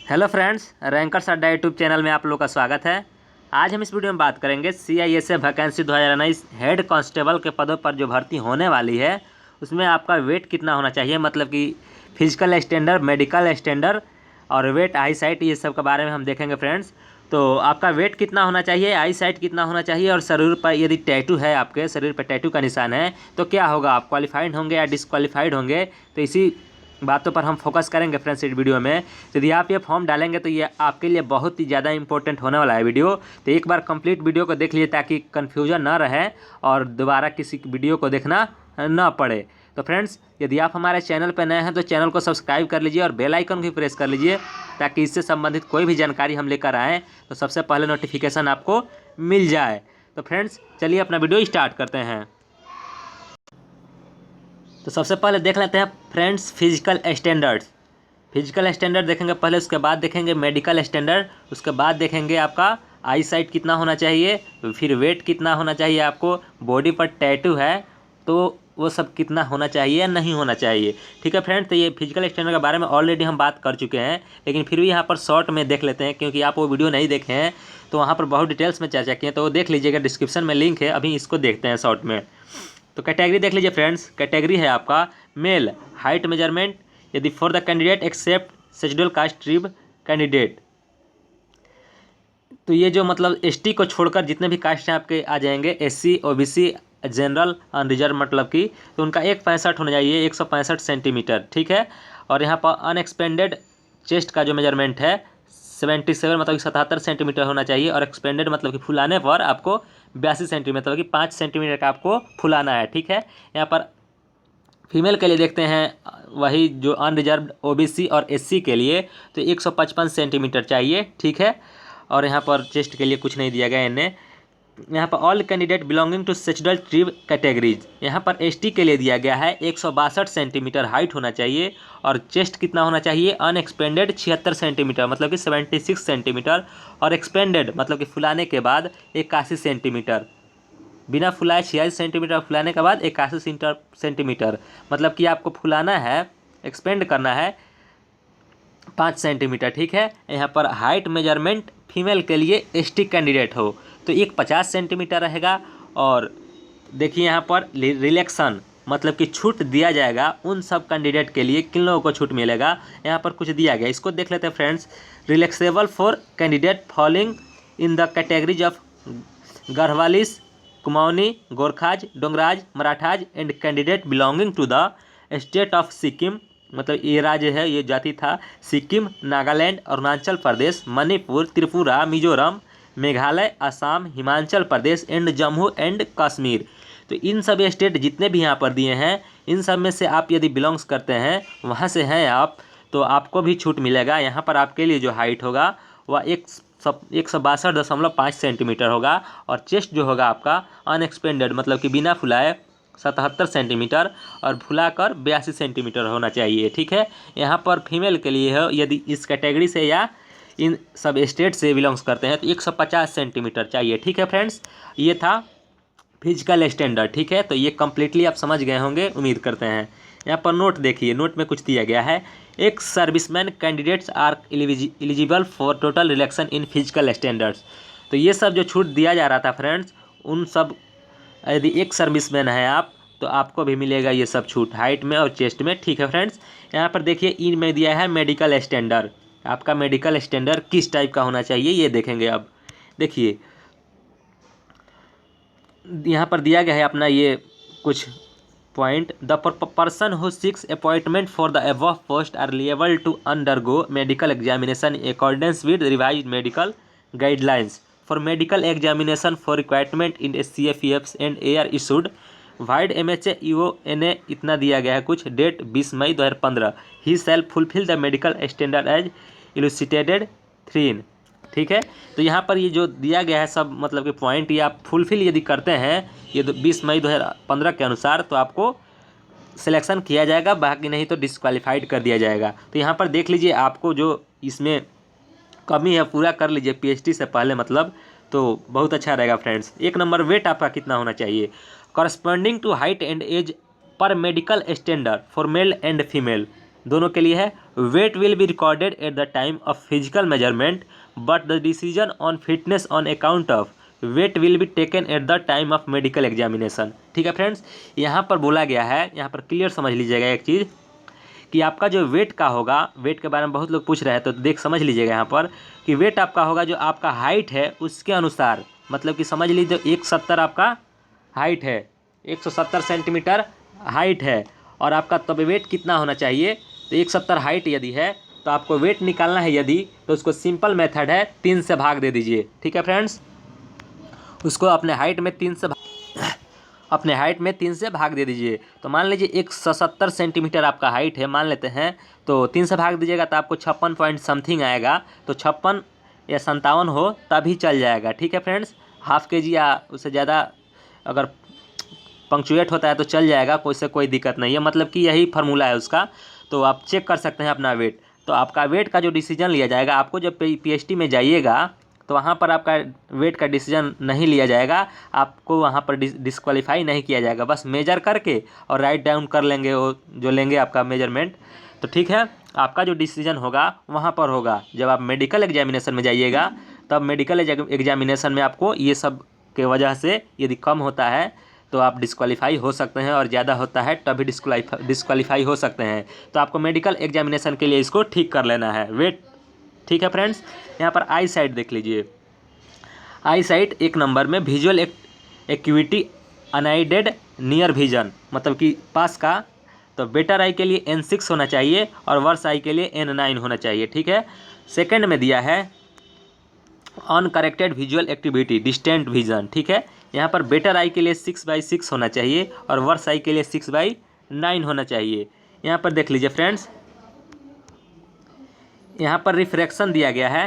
Hello friends, rankers अड्डा YouTube channel में आप लोग का स्वागत है। आज हम इस वीडियो में बात करेंगे CISF वैकेंसी 2019 हेड कांस्टेबल के पदों पर जो भर्ती होने वाली है उसमें आपका वेट कितना होना चाहिए, मतलब कि फिजिकल स्टैंडर्ड, मेडिकल स्टैंडर्ड और वेट, आई साइट, ये सब के बारे में हम देखेंगे फ्रेंड्स। तो आपका वेट कितना होना चाहिए, आई साइट कितना होना चाहिए और शरीर पर यदि टैटू है, आपके शरीर पर टैटू का निशान है तो क्या होगा, आप क्वालिफाइड होंगे या डिसक्वालीफाइड होंगे। तो इसी बातों पर हम फोकस करेंगे फ्रेंड्स इस वीडियो में। यदि आप ये फॉर्म डालेंगे तो ये आपके लिए बहुत ही ज़्यादा इंपॉर्टेंट होने वाला है वीडियो। तो एक बार कंप्लीट वीडियो को देख लीजिए ताकि कन्फ्यूजन ना रहे और दोबारा किसी वीडियो को देखना ना पड़े। तो फ्रेंड्स, यदि आप हमारे चैनल पर नए हैं तो चैनल को सब्सक्राइब कर लीजिए और बेल आइकन भी प्रेस कर लीजिए ताकि इससे संबंधित कोई भी जानकारी हम लेकर आएँ तो सबसे पहले नोटिफिकेशन आपको मिल जाए। तो फ्रेंड्स, चलिए अपना वीडियो स्टार्ट करते हैं। तो सबसे पहले देख लेते हैं friends physical standards. Physical standard देखेंगे पहले, उसके बाद देखेंगे मेडिकल स्टैंडर्ड, उसके बाद देखेंगे आपका आई साइट कितना होना चाहिए, फिर वेट कितना होना चाहिए, आपको बॉडी पर टैटू है तो वो सब कितना होना चाहिए या नहीं होना चाहिए। ठीक है फ्रेंड्स, तो ये फिजिकल स्टैंडर्ड के बारे में ऑलरेडी हम बात कर चुके हैं, लेकिन फिर भी यहाँ पर शॉर्ट में देख लेते हैं क्योंकि आप वो वीडियो नहीं देखे हैं तो वहाँ पर बहुत डिटेल्स में चर्चा किए, तो वो देख लीजिएगा, डिस्क्रिप्शन में लिंक है, अभी इसको देखते हैं शॉर्ट में। तो कैटेगरी देख लीजिए फ्रेंड्स। कैटेगरी है आपका मेल, हाइट मेजरमेंट यदि for the candidate except schedule caste tribe candidate. तो ये जो मतलब ST को छोड़कर जितने भी कास्ट हैं आपके आ जाएंगे, SC, OBC, जनरल, अनरिजर्व मतलब कि, तो उनका 1.65 होना चाहिए, 165 सेंटीमीटर। ठीक है। और यहाँ पर अनएक्सपेंडेड चेस्ट का जो मेजरमेंट है 77 मतलब कि 77 सेंटीमीटर होना चाहिए, और एक्सपेंडेड मतलब कि फुलाने पर आपको 82 सेंटीमीटर मतलब कि 5 सेंटीमीटर का आपको फुलाना है। ठीक है। यहाँ पर फीमेल के लिए देखते हैं वही जो अनरिजर्व, OBC और SC के लिए तो 155 सेंटीमीटर चाहिए। ठीक है। और यहाँ पर चेस्ट के लिए कुछ नहीं दिया गया इन्हें। यहाँ पर all candidate belonging to scheduled tribe categories, यहाँ पर ST के लिए दिया गया है 162 सेंटीमीटर हाइट होना चाहिए, और चेस्ट कितना होना चाहिए, अनएक्सपेंडेड 76 सेंटीमीटर मतलब कि 76 सेंटीमीटर, और एक्सपेंडेड मतलब कि फुलाने के बाद 81 सेंटीमीटर, बिना फुलाए 86 सेंटीमीटर, फुलाने के बाद 81 सेंटीमीटर, मतलब कि आपको फुलाना है, एक्सपेंड करना है 5 सेंटीमीटर। ठीक है। यहाँ पर हाइट मेजरमेंट फीमेल के लिए ST कैंडिडेट हो तो 50 सेंटीमीटर रहेगा। और देखिए यहाँ पर रिलैक्सन मतलब कि छूट दिया जाएगा उन सब कैंडिडेट के लिए, किन लोगों को छूट मिलेगा, यहाँ पर कुछ दिया गया, इसको देख लेते हैं friends. Relaxable for candidate following in the categories of Garhwalis, Kumaoni, Gorkhas, Dogras, Marathas and candidate belonging to the state of Sikkim, मतलब ये राज्य है, ये जाति था, सिक्किम, नागालैंड, अरुणाचल प्रदेश, मणिपुर, त्रिपुरा, मिजोरम, मेघालय, असम, हिमाचल प्रदेश एंड जम्मू एंड कश्मीर। तो इन सब स्टेट जितने भी यहाँ पर दिए हैं, इन सब में से आप यदि बिलोंग्स करते हैं, वहाँ से हैं आप, तो आपको भी छूट मिलेगा। यहाँ पर आपके लिए जो हाइट होगा वह 162.5 सेंटीमीटर होगा, और चेस्ट जो होगा आपका अनएक्सपेंडेड मतलब कि बिना फुलाए 77 सेंटीमीटर, और फुलाकर 82 सेंटीमीटर होना चाहिए। ठीक है। यहाँ पर फीमेल के लिए है, यदि इस कैटेगरी से या इन सब स्टेट से बिलोंग्स करते हैं तो 150 सेंटीमीटर चाहिए। ठीक है फ्रेंड्स, ये था फिजिकल स्टैंडर्ड। ठीक है। तो ये कम्प्लीटली आप समझ गए होंगे, उम्मीद करते हैं। यहाँ पर नोट देखिए, नोट में कुछ दिया गया है। Ex serviceman candidates are eligible for total relaxation in physical standards. तो ये सब जो छूट दिया जा रहा था फ्रेंड्स, उन सब यदि एक सर्विसमैन है आप तो आपको भी मिलेगा ये सब छूट, हाइट में और चेस्ट में। ठीक है फ्रेंड्स। यहाँ पर देखिए इन में दिया है मेडिकल स्टैंडर्ड, आपका मेडिकल स्टैंडर्ड किस टाइप का होना चाहिए ये देखेंगे। अब देखिए यहाँ पर दिया गया है अपना ये कुछ point. The person who seeks appointment for the above post are liable to undergo medical examination in accordance with revised medical guidelines for medical examination for requirement in CFEFs and AR issued vide MHA EONA, इतना दिया गया है कुछ, date 20 May 2015। He shall fulfil the medical standard as elucidated 3। ठीक है। तो यहाँ पर ये जो दिया गया है सब मतलब कि पॉइंट, ये आप फुलफिल यदि करते हैं ये 20 मई 2015 के अनुसार तो आपको सिलेक्शन किया जाएगा, बाकी नहीं तो डिस्क्वालीफाइड कर दिया जाएगा। तो यहाँ पर देख लीजिए, आपको जो इसमें कमी है पूरा कर लीजिए PhD से पहले, मतलब तो बहुत अच्छा रहेगा फ्रेंड्स। 1 नंबर वेट आपका कितना होना चाहिए, corresponding to height and age पर medical standard for male and female. दोनों के लिए है। Weight will be recorded at the time of physical measurement but the decision on fitness on account of weight will be taken at the time of medical examination. ठीक है friends, यहाँ पर बोला गया है, यहाँ पर क्लियर समझ लीजिएगा एक चीज़ कि आपका जो वेट का होगा, वेट के बारे में बहुत लोग पूछ रहे हैं तो देख समझ लीजिएगा यहाँ पर कि वेट आपका होगा जो आपका हाइट है उसके अनुसार, मतलब कि समझ लीजिए 170 आपका हाइट है, 170 सेंटीमीटर हाइट है और आपका तब वेट कितना होना चाहिए, तो 170 हाइट यदि है तो आपको वेट निकालना है यदि, तो उसको सिंपल मेथड है 3 से भाग दे दीजिए। ठीक है फ्रेंड्स, उसको अपने हाइट में 3 से भाग दे दीजिए। तो मान लीजिए 170 सेंटीमीटर आपका हाइट है मान लेते हैं, तो 3 से भाग दीजिएगा तो आपको 56 पॉइंट समथिंग आएगा, तो 56 या 57 हो तभी चल जाएगा। ठीक है फ्रेंड्स, हाफ के जी या उससे ज़्यादा अगर पंक्चुएट होता है तो चल जाएगा, कोई से कोई दिक्कत नहीं है, मतलब कि यही फार्मूला है उसका। तो आप चेक कर सकते हैं अपना वेट। तो आपका वेट का जो डिसीजन लिया जाएगा, आपको जब पीएचडी में जाइएगा तो वहाँ पर आपका वेट का डिसीजन नहीं लिया जाएगा, आपको वहाँ पर डिस्क्वालीफाई नहीं किया जाएगा, बस मेजर करके और राइट डाउन कर लेंगे वो जो लेंगे आपका मेजरमेंट। तो ठीक है, आपका जो डिसीजन होगा वहाँ पर होगा। जब आप मेडिकल एग्जामिनेशन में जाइएगा तब मेडिकल एग्जामिनेशन में आपको ये सब के वजह से यदि कम होता है तो आप डिस्क्वालीफाई हो सकते हैं और ज़्यादा होता है तभी डिस्क्वालीफाई हो सकते हैं। तो आपको मेडिकल एग्जामिनेशन के लिए इसको ठीक कर लेना है वेट। ठीक है फ्रेंड्स, यहाँ पर आई साइट देख लीजिए। आई साइट 1 नंबर में visual acuity unaided near vision, मतलब कि पास का, तो बेटर आई के लिए N6 होना चाहिए और वर्स आई के लिए N9 होना चाहिए। ठीक है, सेकंड में दिया है uncorrected visual activity distant vision. ठीक है, यहाँ पर बेटर आई के लिए 6/6 होना चाहिए और वर्स आई के लिए 6/9 होना चाहिए। यहाँ पर देख लीजिए फ्रेंड्स, यहाँ पर रिफ्रैक्शन दिया गया है।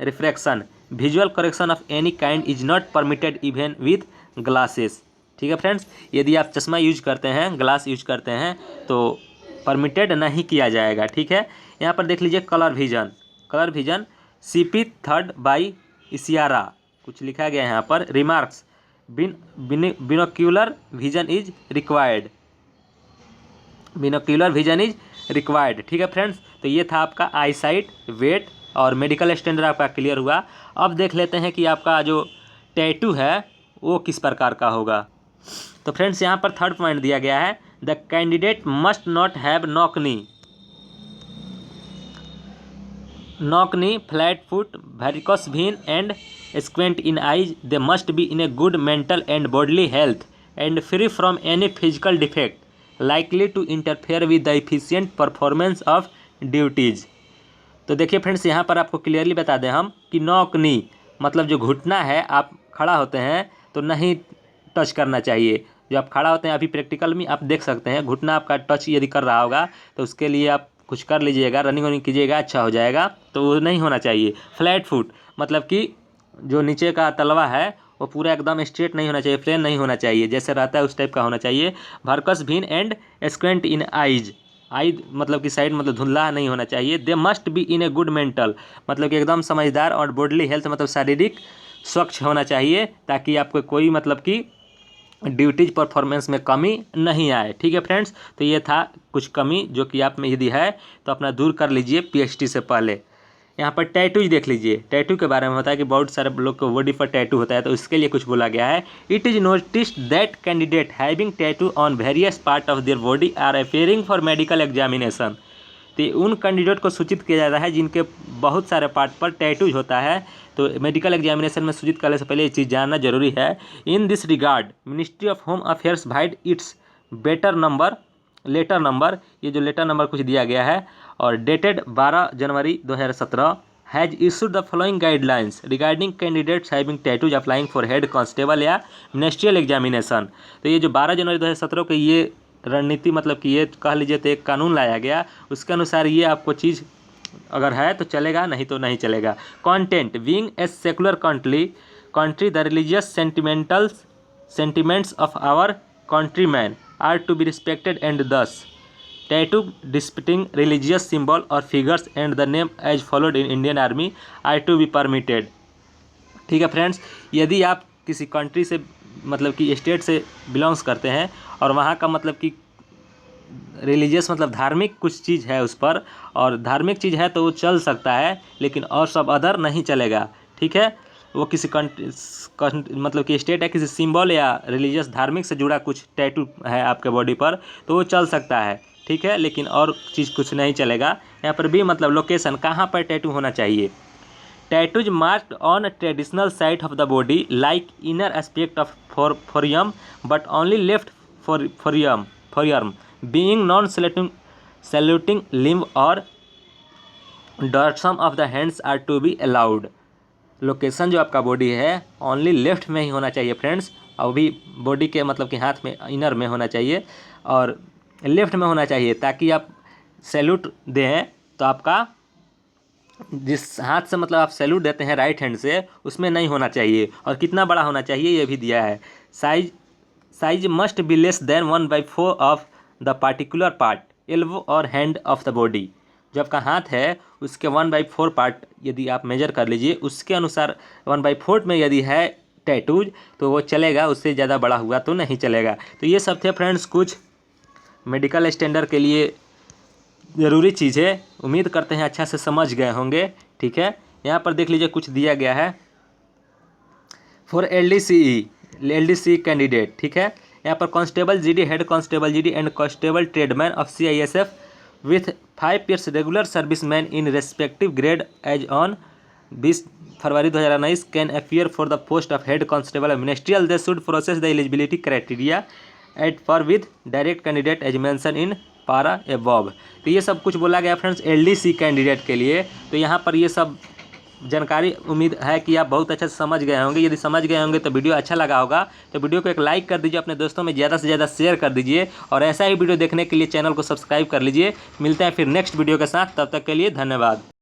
Refraction visual correction of any kind is not permitted even with glasses. ठीक है फ्रेंड्स, यदि आप चश्मा यूज करते हैं, ग्लास यूज करते हैं तो परमिटेड नहीं किया जाएगा। ठीक है, यहाँ पर देख लीजिए colour vision. Colour vision CP 3rd by Ishihara कुछ लिखा गया है यहाँ पर। Remarks binocular vision is required, binocular vision is required. ठीक है फ्रेंड्स, तो ये था आपका आई साइट, वेट और मेडिकल स्टैंडर्ड आपका क्लियर हुआ। अब देख लेते हैं कि आपका जो टैटू है वो किस प्रकार का होगा। तो फ्रेंड्स, यहाँ पर 3rd पॉइंट दिया गया है, the candidate must not have knock knee, flat foot, varicose vein and squint in eyes. They must be in a good mental and bodily health and free from any physical defect likely to interfere with the efficient performance of duties. तो देखिए friends, यहाँ पर आपको clearly बता दें हम कि knock knee मतलब जो घुटना है, आप खड़ा होते हैं तो नहीं टच करना चाहिए। जो आप खड़ा होते हैं अभी प्रैक्टिकल में आप देख सकते हैं, घुटना आपका टच यदि कर रहा होगा तो उसके लिए आप कुछ कर लीजिएगा, रनिंग वनिंग कीजिएगा, अच्छा हो जाएगा, तो वो नहीं होना चाहिए। फ्लैट फुट मतलब कि जो नीचे का तलवा है वो पूरा एकदम स्ट्रेट नहीं होना चाहिए, प्लेन नहीं होना चाहिए, जैसे रहता है उस टाइप का होना चाहिए। वर्कस भिन एंड स्क्वेंट इन आइज, आई मतलब कि साइड मतलब धुंधला नहीं होना चाहिए। दे must be in a good mental मतलब कि एकदम समझदार, और बॉडली हेल्थ मतलब शारीरिक स्वच्छ होना चाहिए ताकि आपको कोई मतलब कि ड्यूटीज परफॉर्मेंस में कमी नहीं आए। ठीक है फ्रेंड्स, तो ये था कुछ कमी जो कि आप में यदि है तो अपना दूर कर लीजिए पीएचडी से पहले। यहाँ पर टैटूज देख लीजिए। टैटू के बारे में होता है कि बहुत सारे लोग को बॉडी पर टैटू होता है, तो इसके लिए कुछ बोला गया है। It is noticed that candidate having tattoo on various part of their body are appearing for medical examination. तो उन कैंडिडेट को सूचित किया जाता है जिनके बहुत सारे पार्ट पर टैटूज होता है, तो मेडिकल एग्जामिनेशन में सूचित करने से पहले ये चीज़ जानना जरूरी है। In this regard ministry of home affairs vide its letter number, ये जो लेटर नंबर कुछ दिया गया है और dated 12 January 2017 has issued the following guidelines regarding candidates having tattoos applying for head constable या मिनिस्ट्रियल एग्जामिनेशन। तो ये जो 12 जनवरी 2017 को ये रणनीति मतलब कि ये कह लीजिए तो एक कानून लाया गया, उसके अनुसार ये आपको चीज़ अगर है तो चलेगा, नहीं तो नहीं चलेगा। Content being a secular country the religious sentiments of our countryman are to be respected and this tattoo depicting religious symbol or figures and the name as followed in Indian army are to be permitted. ठीक है friends, यदि आप किसी country से मतलब कि state से belongs करते हैं और वहाँ का मतलब कि रिलीजियस मतलब धार्मिक कुछ चीज़ है उस पर, और धार्मिक चीज़ है तो वो चल सकता है, लेकिन और सब अदर नहीं चलेगा। ठीक है, वो किसी मतलब कि स्टेट है, किसी सिंबल या रिलीजियस धार्मिक से जुड़ा कुछ टैटू है आपके बॉडी पर तो वो चल सकता है। ठीक है, लेकिन और चीज़ कुछ नहीं चलेगा। यहाँ पर भी मतलब लोकेशन कहाँ पर टैटू होना चाहिए। Tattoos marked on traditional site of the body like inner aspect of forearm but only left forearm being non saluting limb और dorsum of the hands are to be allowed. Location जो आपका body है only left में ही होना चाहिए friends, और भी body के मतलब कि हाथ में इनर में होना चाहिए और लेफ्ट में होना चाहिए, ताकि आप सैल्यूट दें तो आपका जिस हाथ से मतलब आप सैल्यूट देते हैं राइट हैंड से उसमें नहीं होना चाहिए। और कितना बड़ा होना चाहिए ये भी दिया है, size must be less than 1/4 of the particular part elbow और हैंड ऑफ द बॉडी। जो आपका हाथ है उसके 1/4 पार्ट यदि आप मेजर कर लीजिए, उसके अनुसार 1/4 में यदि है टैटूज तो वो चलेगा, उससे ज़्यादा बड़ा हुआ तो नहीं चलेगा। तो ये सब थे फ्रेंड्स कुछ मेडिकल स्टैंडर्ड के लिए ज़रूरी चीज़ें, उम्मीद करते हैं अच्छा से समझ गए होंगे। ठीक है, यहाँ पर देख लीजिए कुछ दिया गया है फॉर LDC कैंडिडेट। ठीक है, यहाँ पर constable GD, head constable GD and constable tradesman of CISF with 5 years regular service man in respective grade as on 20 February 2019 can appear for the post of head constable ministerial. They should process the eligibility criteria at for with direct candidate as mention in para above. तो ये सब कुछ बोला गया friends LDC candidate के लिए। तो यहाँ पर ये सब जानकारी उम्मीद है कि आप बहुत अच्छा से समझ गए होंगे। यदि समझ गए होंगे तो वीडियो अच्छा लगा होगा तो वीडियो को एक लाइक कर दीजिए, अपने दोस्तों में ज़्यादा से ज़्यादा शेयर कर दीजिए, और ऐसा ही वीडियो देखने के लिए चैनल को सब्सक्राइब कर लीजिए। मिलते हैं फिर नेक्स्ट वीडियो के साथ, तब तक के लिए धन्यवाद।